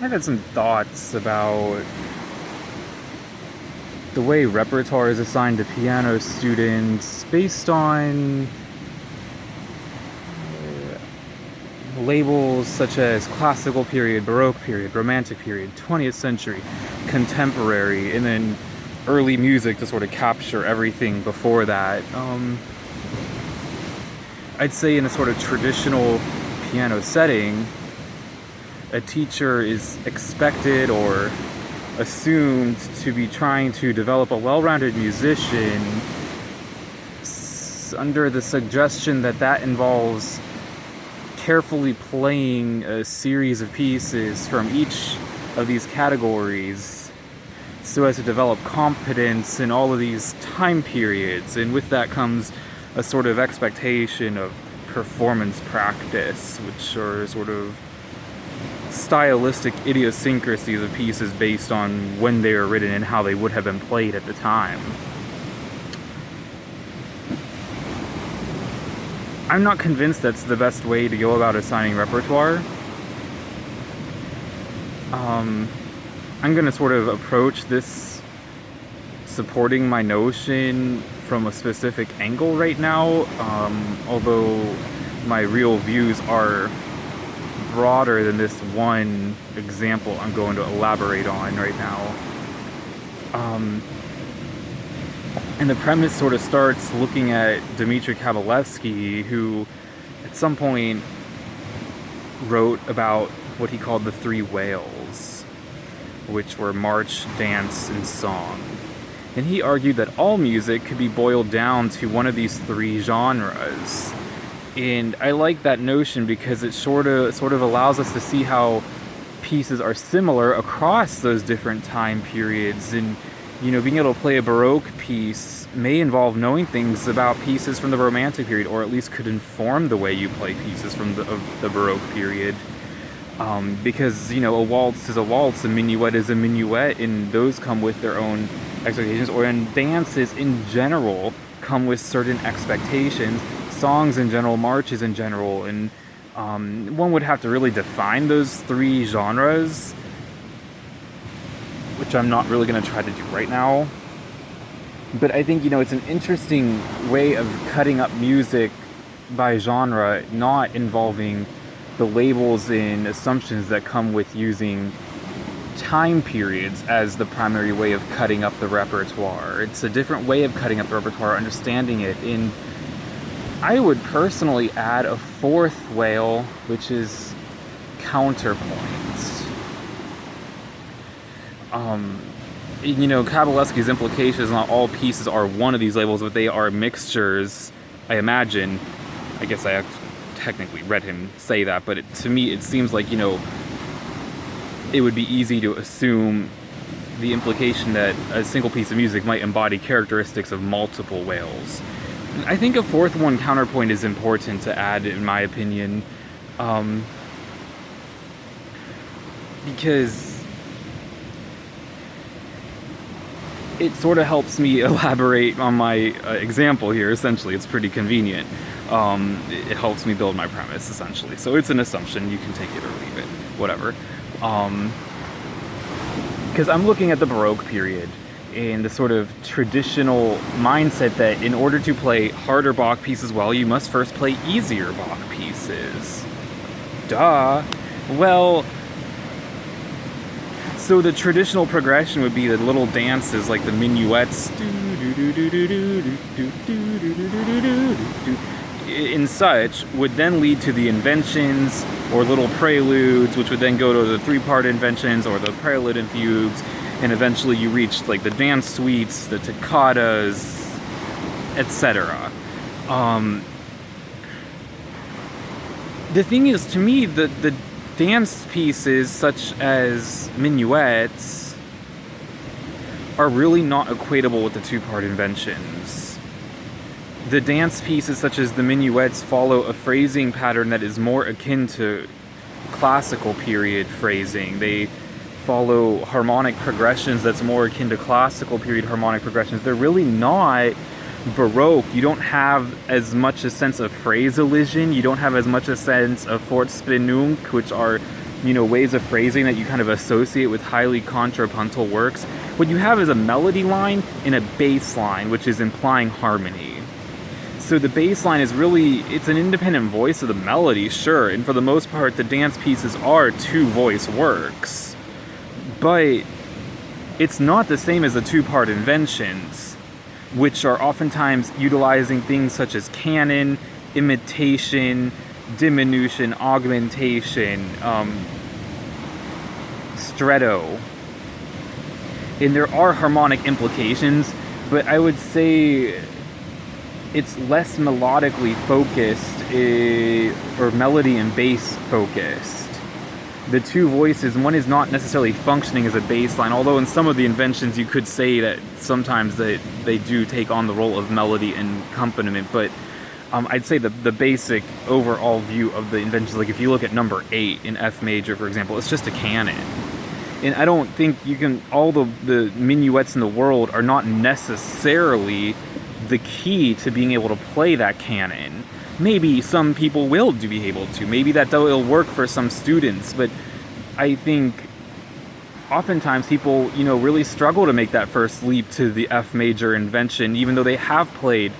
I've had some thoughts about the way repertoire is assigned to piano students based on labels such as classical period, baroque period, romantic period, 20th century, contemporary, and then early music to sort of capture everything before that. I'd say in a sort of traditional piano setting, a teacher is expected or assumed to be trying to develop a well-rounded musician under the suggestion that that involves carefully playing a series of pieces from each of these categories so as to develop competence in all of these time periods. And with that comes a sort of expectation of performance practice, which are sort of stylistic idiosyncrasies of pieces based on when they were written and how they would have been played at the time. I'm not convinced that's the best way to go about assigning repertoire. I'm going to sort of approach this supporting my notion from a specific angle right now, although my real views are broader than this one example I'm going to elaborate on right now. And the premise sort of starts looking at Dmitri Kabalevsky, who at some point wrote about what he called the three whales, which were march, dance, and song. And he argued that all music could be boiled down to one of these three genres. And I like that notion because it sort of allows us to see how pieces are similar across those different time periods. And being able to play a Baroque piece may involve knowing things about pieces from the Romantic period, or at least could inform the way you play pieces from the Baroque period. Because, a waltz is a waltz, a minuet is a minuet, and those come with their own expectations. Or in dances in general come with certain expectations. Songs in general, marches in general, and one would have to really define those three genres, which I'm not really going to try to do right now. But I think, it's an interesting way of cutting up music by genre, not involving the labels and assumptions that come with using time periods as the primary way of cutting up the repertoire. It's a different way of cutting up the repertoire, understanding it. And I would personally add a fourth whale, which is counterpoint. Kabalevsky's implication is not all pieces are one of these labels, but they are mixtures. I imagine. I guess I technically read him say that, but to me it seems like, it would be easy to assume the implication that a single piece of music might embody characteristics of multiple whales. I think a fourth one, counterpoint, is important to add, in my opinion, because it sort of helps me elaborate on my example here. Essentially, it's pretty convenient. It helps me build my premise, essentially. So it's an assumption. You can take it or leave it, whatever. Because I'm looking at the Baroque period in the sort of traditional mindset that in order to play harder Bach pieces well, you must first play easier Bach pieces. Duh. Well, so the traditional progression would be the little dances like the minuets and such would then lead to the inventions or little preludes, which would then go to the three-part inventions or the prelude and fugues, and eventually you reach like the dance suites, the toccatas, etc. The thing is, to me, the dance pieces such as minuets are really not equatable with the two-part inventions. The dance pieces such as the minuets follow a phrasing pattern that is more akin to classical period phrasing. They follow harmonic progressions that's more akin to classical period harmonic progressions. They're really not Baroque. You don't have as much a sense of phrase elision. You don't have as much a sense of Fortspannung, which are ways of phrasing that you kind of associate with highly contrapuntal works, what you have is a melody line and a bass line, which is implying harmony. So the bass line is really, it's an independent voice of the melody, sure, and for the most part, the dance pieces are two-voice works. But it's not the same as the two-part inventions, which are oftentimes utilizing things such as canon, imitation, diminution, augmentation, stretto. And there are harmonic implications, but I would say it's less melodically focused, or melody and bass focused. The two voices, one is not necessarily functioning as a bass line, although in some of the inventions you could say that sometimes they do take on the role of melody and accompaniment, but I'd say the basic overall view of the inventions, like if you look at number 8 in F major, for example, it's just a canon. And I don't think you can, all the minuets in the world are not necessarily the key to being able to play that canon. Maybe some people will be able to. Maybe that'll work for some students, but I think oftentimes people, really struggle to make that first leap to the F major invention, even though they have played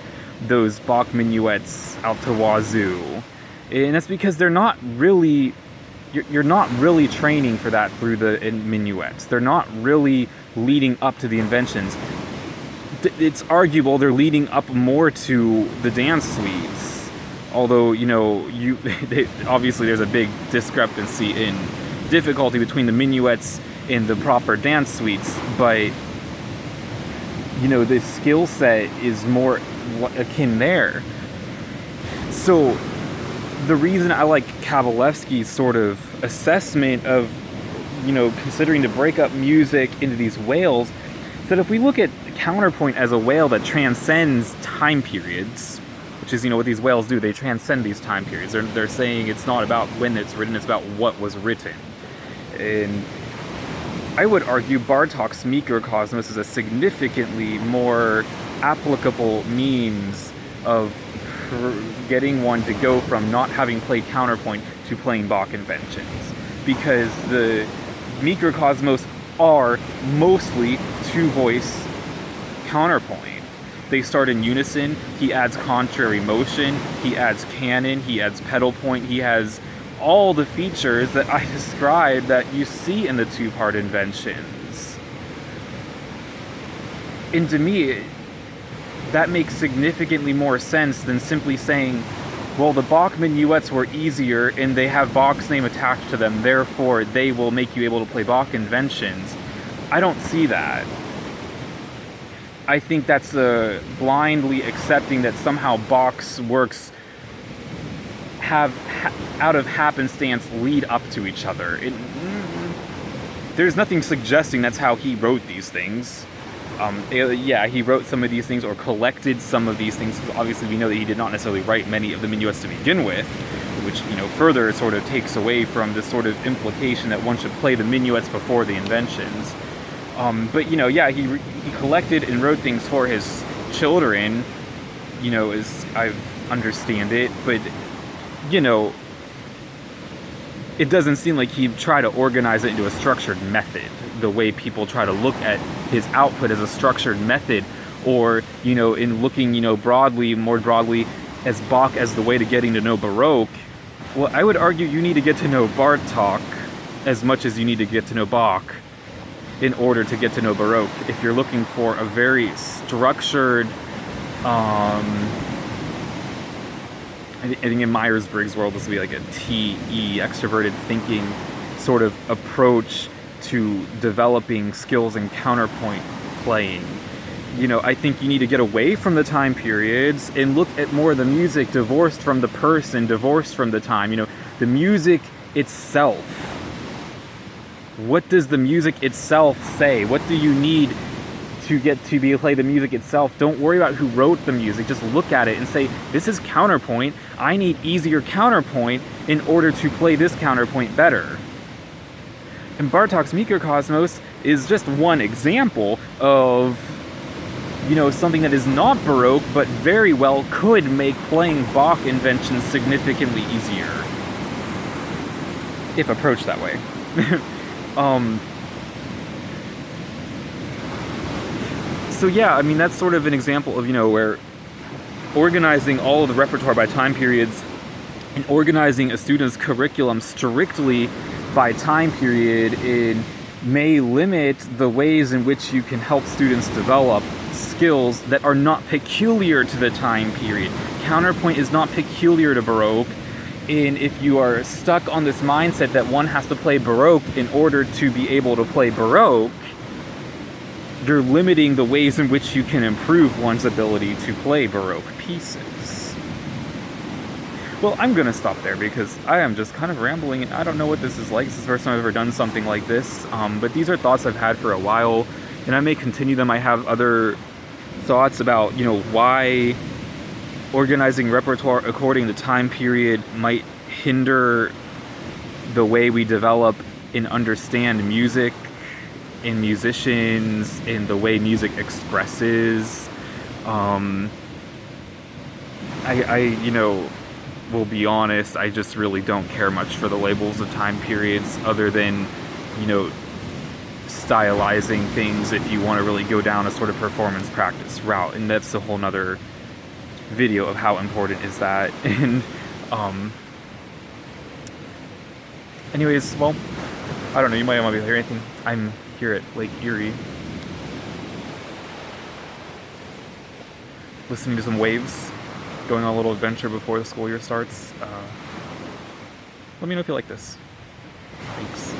those Bach minuets out to wazoo. And that's because they're not really, you're not really training for that through the minuets. They're not really leading up to the inventions. It's arguable they're leading up more to the dance suites. Although, obviously there's a big discrepancy in difficulty between the minuets and the proper dance suites, but, the skill set is more akin there. So, the reason I like Kabalevsky's sort of assessment of, considering to break up music into these whales, is that if we look at counterpoint as a whale that transcends time periods, which is, what these whales do, they transcend these time periods. They're saying it's not about when it's written, it's about what was written. And I would argue Bartók's microcosmos is a significantly more applicable means of getting one to go from not having played counterpoint to playing Bach inventions. Because the microcosmos are mostly two-voice counterpoint. They start in unison, he adds contrary motion, he adds canon, he adds pedal point, he has all the features that I described that you see in the two-part inventions. And to me, that makes significantly more sense than simply saying, well, the Bach minuets were easier and they have Bach's name attached to them, therefore they will make you able to play Bach inventions. I don't see that. I think that's blindly accepting that somehow Bach's works have, out of happenstance, lead up to each other. There's nothing suggesting that's how he wrote these things. He wrote some of these things or collected some of these things. Obviously, we know that he did not necessarily write many of the minuets to begin with, which, further sort of takes away from this sort of implication that one should play the minuets before the inventions. He collected and wrote things for his children, as I understand it, but, it doesn't seem like he tried to organize it into a structured method, the way people try to look at his output as a structured method, or, in looking, more broadly, as Bach as the way to getting to know Baroque. Well, I would argue you need to get to know Bartók as much as you need to get to know Bach in order to get to know Baroque. If you're looking for a very structured, I think in Myers-Briggs' world, this would be like a TE, extroverted thinking sort of approach to developing skills in counterpoint playing. I think you need to get away from the time periods and look at more of the music divorced from the person, divorced from the time. The music itself. What does the music itself say? What do you need to get to be able to play the music itself? Don't worry about who wrote the music. Just look at it and say, this is counterpoint. I need easier counterpoint in order to play this counterpoint better. And Bartók's microcosmos is just one example of, something that is not Baroque, but very well could make playing Bach inventions significantly easier. if approached that way. um, so yeah, I mean, that's sort of an example of, where organizing all of the repertoire by time periods and organizing a student's curriculum strictly by time period may limit the ways in which you can help students develop skills that are not peculiar to the time period. Counterpoint is not peculiar to Baroque, and if you are stuck on this mindset that one has to play Baroque in order to be able to play Baroque, you're limiting the ways in which you can improve one's ability to play Baroque pieces. Well, I'm going to stop there because I am just kind of rambling and I don't know what this is like. This is the first time I've ever done something like this. But these are thoughts I've had for a while and I may continue them. I have other thoughts about, why organizing repertoire according to time period might hinder the way we develop and understand music and musicians and the way music expresses. I will be honest, I just really don't care much for the labels of time periods other than, stylizing things if you want to really go down a sort of performance practice route. And that's a whole nother video of how important is that. And anyways, well, I don't know, you might want to hear anything. I'm here at Lake Erie, listening to some waves, going on a little adventure before the school year starts. Let me know if you like this. Thanks.